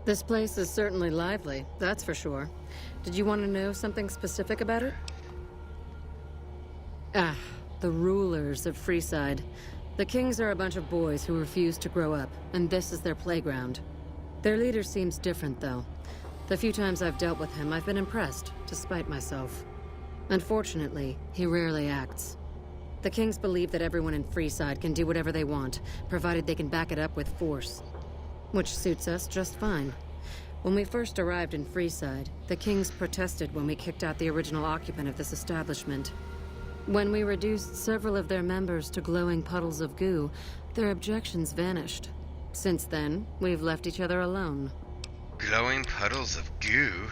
This place is certainly lively, that's for sure. Did you want to know something specific about it? Ah, the rulers of Freeside. The Kings are a bunch of boys who refuse to grow up, and this is their playground. Their leader seems different, though. The few times I've dealt with him, I've been impressed, despite myself. Unfortunately, he rarely acts. The Kings believe that everyone in Freeside can do whatever they want, provided they can back it up with force. Which suits us just fine. When we first arrived in Freeside, the Kings protested when we kicked out the original occupant of this establishment. When we reduced several of their members to glowing puddles of goo, their objections vanished. Since then, we've left each other alone. Glowing puddles of goo?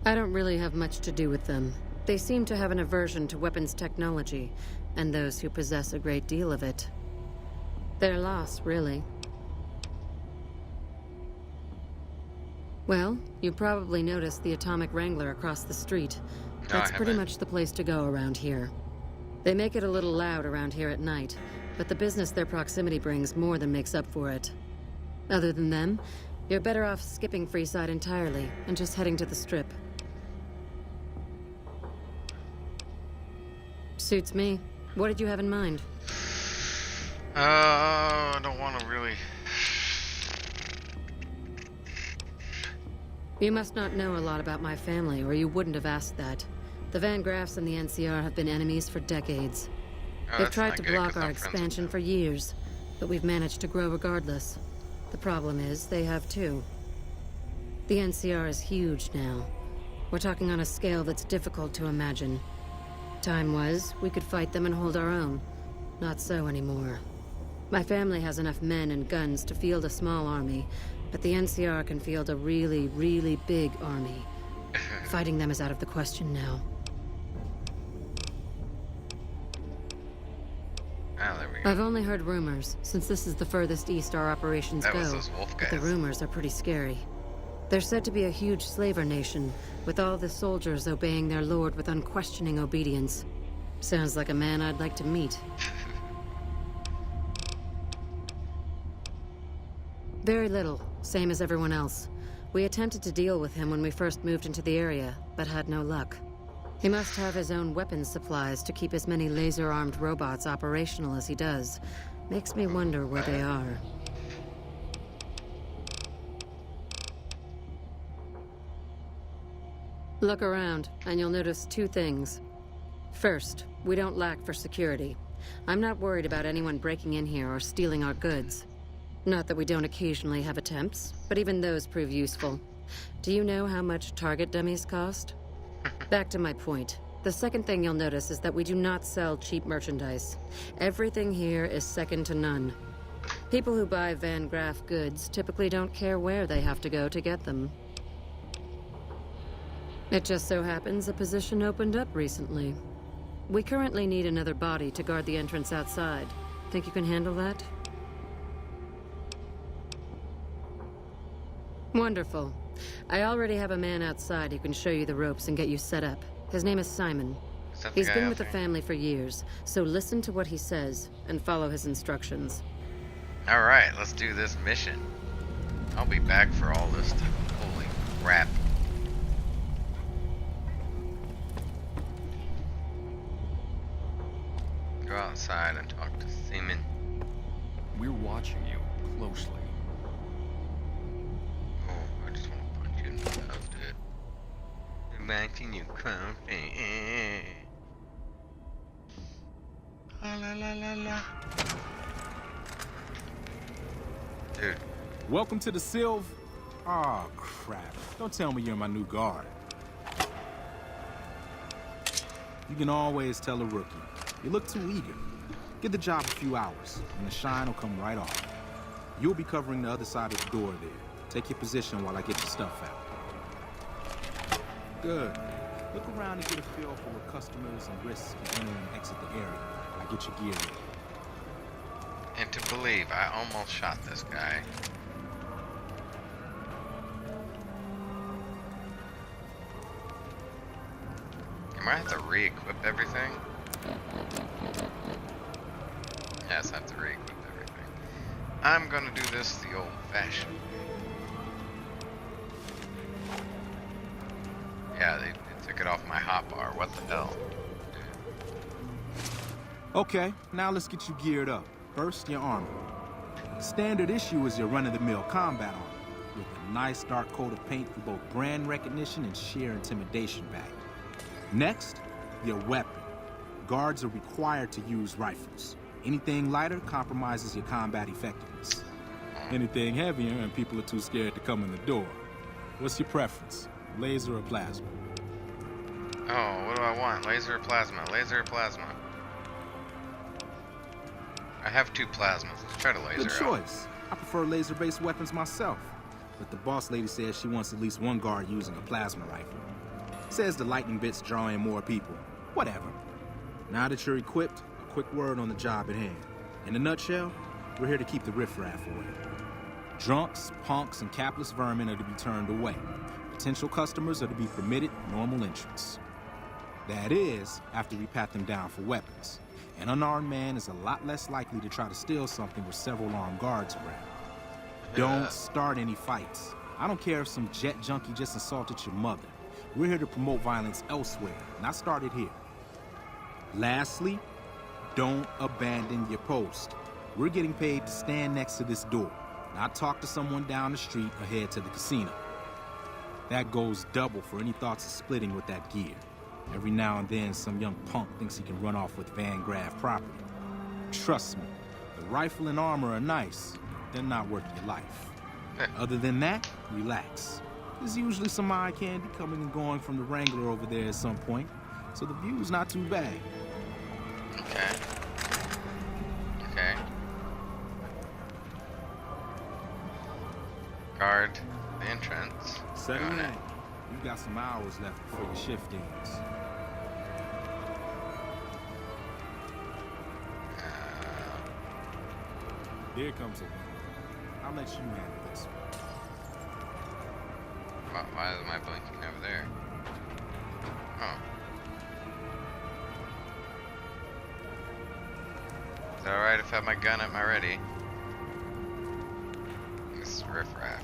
I don't really have much to do with them. They seem to have an aversion to weapons technology, and those who possess a great deal of it. Their loss, really. Well, you probably noticed the Atomic Wrangler across the street. That's pretty much the place to go around here. They make it a little loud around here at night, but the business their proximity brings more than makes up for it. Other than them, you're better off skipping Freeside entirely and just heading to the Strip. Suits me. What did you have in mind? I don't want to really... You must not know a lot about my family, or you wouldn't have asked that. The Van Graffs and the NCR have been enemies for decades. They've tried to block our expansion for years, but we've managed to grow regardless. The problem is, they have too. The NCR is huge now. We're talking on a scale that's difficult to imagine. Time was, we could fight them and hold our own. Not so anymore. My family has enough men and guns to field a small army, but the NCR can field a really, really big army. Fighting them is out of the question now. Ah, there we go. I've only heard rumors, since this is the furthest east our operations go, but the rumors are pretty scary. They're said to be a huge slaver nation, with all the soldiers obeying their lord with unquestioning obedience. Sounds like a man I'd like to meet. Very little, same as everyone else. We attempted to deal with him when we first moved into the area, but had no luck. He must have his own weapons supplies to keep as many laser-armed robots operational as he does. Makes me wonder where they are. Look around, and you'll notice two things. First, we don't lack for security. I'm not worried about anyone breaking in here or stealing our goods. Not that we don't occasionally have attempts, but even those prove useful. Do you know how much target dummies cost? Back to my point. The second thing you'll notice is that we do not sell cheap merchandise. Everything here is second to none. People who buy Van Graff goods typically don't care where they have to go to get them. It just so happens a position opened up recently. We currently need another body to guard the entrance outside. Think you can handle that? Wonderful. I already have a man outside who can show you the ropes and get you set up. His name is Simon. He's been with the family for years, so listen to what he says and follow his instructions. Alright, let's do this mission. I'll be back for all this stuff. Holy crap. Go outside and talk to Simon. We're watching you closely. Oh, I just want to punch you in the nose, dude. Imagine you comfy. La la la la la. Dude. Welcome to the Sylv. Aw, crap. Don't tell me you're my new guard. You can always tell a rookie. You look too eager. Give the job a few hours, and the shine will come right off. You'll be covering the other side of the door there. Take your position while I get your stuff out. Good. Look around and get a feel for where customers and risks can enter and exit the area. I get your gear ready. And to believe, I almost shot this guy. Am I have to re-equip everything? Yes, I have to re-equip everything. I'm gonna do this the old-fashioned way. Yeah, they took it off my hotbar. What the hell? Okay, now let's get you geared up. First, your armor. Standard issue is your run-of-the-mill combat armor, with a nice dark coat of paint for both brand recognition and sheer intimidation value. Next, your weapon. Guards are required to use rifles. Anything lighter compromises your combat effectiveness. Anything heavier and people are too scared to come in the door. What's your preference, laser or plasma? Oh, what do I want? Laser or plasma? Laser or plasma? I have 2 plasmas. Let's try to laser Good choice. I prefer laser-based weapons myself, but the boss lady says she wants at least one guard using a plasma rifle. Says the lightning bits draw in more people. Whatever. Now that you're equipped, a quick word on the job at hand. In a nutshell, we're here to keep the riffraff away. Drunks, punks, and capless vermin are to be turned away. Potential customers are to be permitted normal entrance. That is, after we pat them down for weapons. An unarmed man is a lot less likely to try to steal something with several armed guards around. Don't start any fights. I don't care if some jet junkie just assaulted your mother. We're here to promote violence elsewhere, not start it here. Lastly, don't abandon your post. We're getting paid to stand next to this door, not talk to someone down the street or head to the casino. That goes double for any thoughts of splitting with that gear. Every now and then, some young punk thinks he can run off with Van Graff property. Trust me, the rifle and armor are nice. They're not worth your life. Other than that, relax. There's usually some eye candy coming and going from the Wrangler over there at some point, so the view's not too bad. Okay. Okay. Guard the entrance. Settle in. You've got some hours left before your shift ends. Here comes a one. I'll let you handle this one. Why am I blinking over there? Oh. Is that alright if I have my gun at my ready? This is riffraff.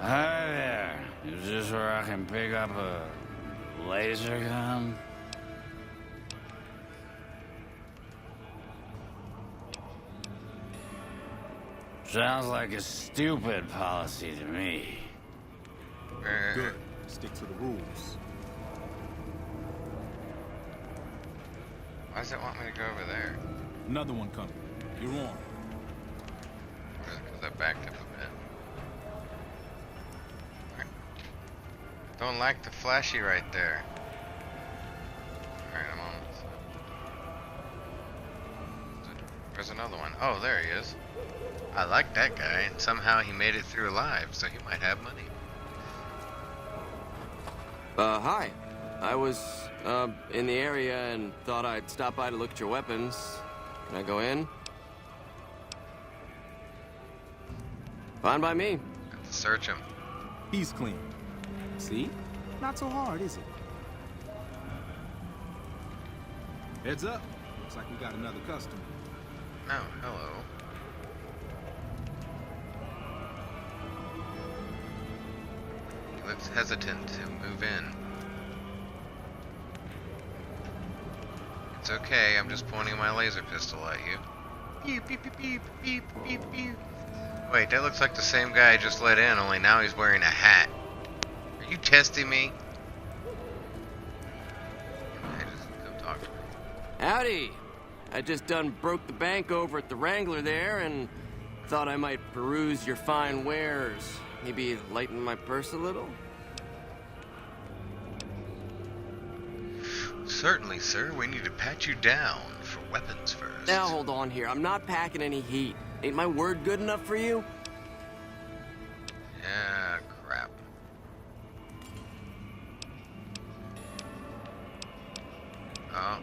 Hi there. Is this where I can pick up a laser gun? Sounds like a stupid policy to me. Good. Stick to the rules. Why does it want me to go over there? Another one coming. You're on. Because I backed up a bit. Alright. Don't like the flashy right there. Alright, I'm on. Where's another one? Oh, there he is. I like that guy, and somehow he made it through alive, so he might have money. Hi. I was, in the area and thought I'd stop by to look at your weapons. Can I go in? Fine by me. Have to search him. He's clean. See? Not so hard, is it? Heads up. Looks like we got another customer. Oh, hello. He looks hesitant to move in. It's okay, I'm just pointing my laser pistol at you. Beep, beep, beep, beep, beep, beep, beep. Wait, that looks like the same guy I just let in, only now he's wearing a hat. Are you testing me? Hey, just come talk to me. Howdy. I just done broke the bank over at the Wrangler there and thought I might peruse your fine wares. Maybe lighten my purse a little? Certainly, sir. We need to pat you down for weapons first. Now hold on here. I'm not packing any heat. Ain't my word good enough for you? Yeah, crap. Oh.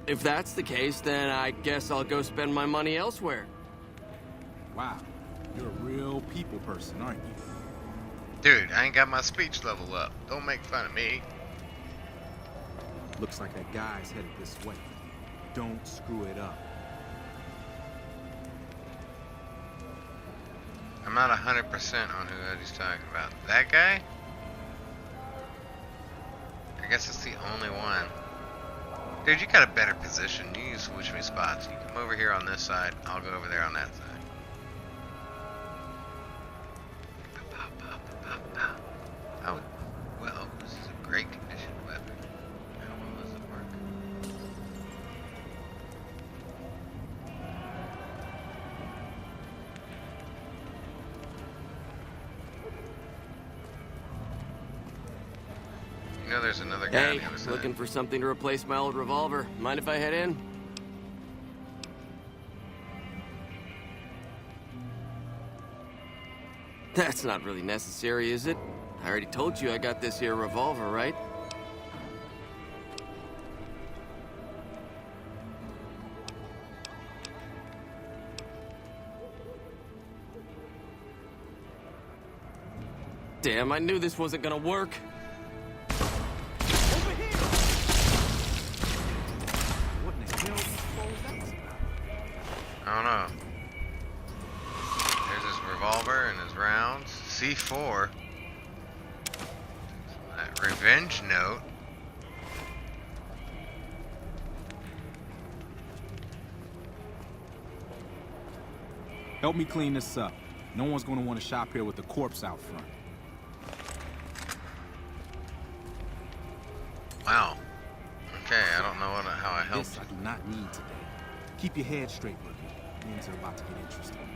If that's the case, then I guess I'll go spend my money elsewhere. Wow. You're a real people person, aren't you? Dude, I ain't got my speech level up. Don't make fun of me. Looks like that guy's headed this way. Don't screw it up. I'm not 100% on who he's talking about. That guy? I guess it's the only one. Dude, you got a better position. You can switch me spots. You come over here on this side. I'll go over there on that side. Oh, well, this is a great condition weapon. How well does it work? You know there's another guy on Hey, the other side. looking for something to replace my old revolver. Mind if I head in? That's not really necessary, is it? I already told you I got this here revolver, right? Damn, I knew this wasn't gonna work. What in the hell do you suppose that's about? I don't know. There's his revolver and his rounds. C4. That revenge note. Help me clean this up. No one's gonna want to shop here with a corpse out front. Wow. Okay, I don't know how I helped. This I do not need today. Keep your head straight, rookie. Things are about to get interesting.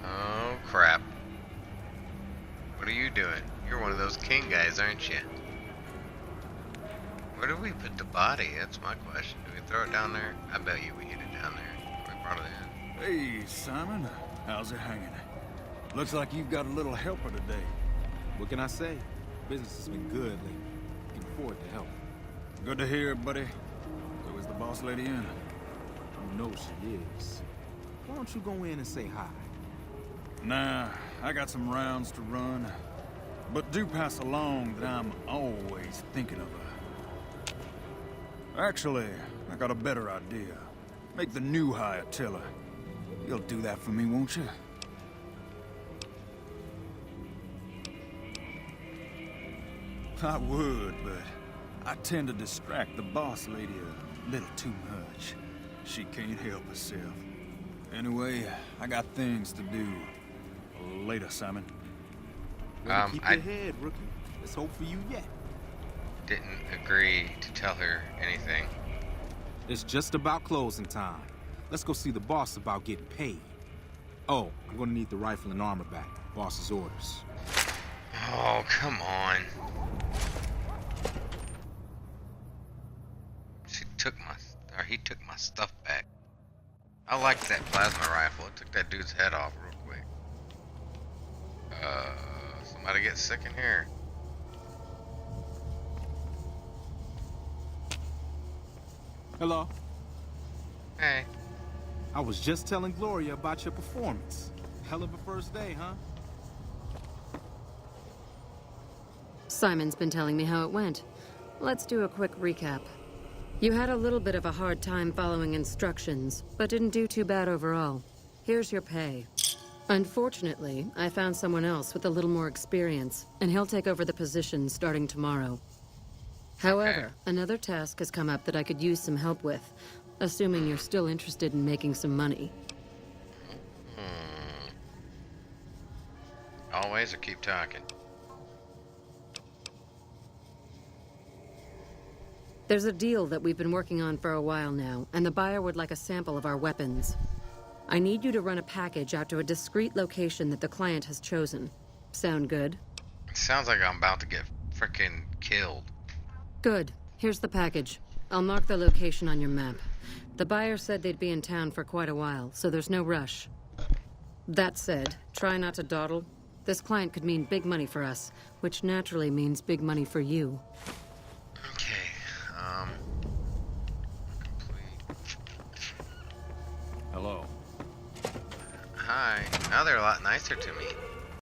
Oh, crap. What are you doing? You're one of those king guys, aren't you? Where do we put the body? That's my question. Do we throw it down there? I bet you we hid it down there. We brought it in. Hey, Simon. How's it hanging? Looks like you've got a little helper today. What can I say? Business has been good lately. Can afford to help. Good to hear, buddy. So is the boss lady in? You know she is. Why don't you go in and say hi? Nah, I got some rounds to run. But do pass along that I'm always thinking of her. Actually, I got a better idea. Make the new hire tell her. You'll do that for me, won't you? I would, but I tend to distract the boss lady a little too much. She can't help herself. Anyway, I got things to do. Later, Simon. Better keep your head, rookie. Let's hope for you yet. Didn't agree to tell her anything. It's just about closing time. Let's go see the boss about getting paid. Oh, I'm gonna need the rifle and armor back. Boss's orders. Oh, come on. He took my stuff back. I liked that plasma rifle. It took that dude's head off real quick. Somebody get sick in here. Hello. Hey. I was just telling Gloria about your performance. Hell of a first day, huh? Simon's been telling me how it went. Let's do a quick recap. You had a little bit of a hard time following instructions, but didn't do too bad overall. Here's your pay. Unfortunately, I found someone else with a little more experience, and he'll take over the position starting tomorrow. However, another task has come up that I could use some help with, assuming you're still interested in making some money. Always, or keep talking? There's a deal that we've been working on for a while now, and the buyer would like a sample of our weapons. I need you to run a package out to a discreet location that the client has chosen. Sound good? It sounds like I'm about to get frickin' killed. Good. Here's the package. I'll mark the location on your map. The buyer said they'd be in town for quite a while, so there's no rush. That said, try not to dawdle. This client could mean big money for us, which naturally means big money for you. Okay, complete. Hello. Hi. Now they're a lot nicer to me.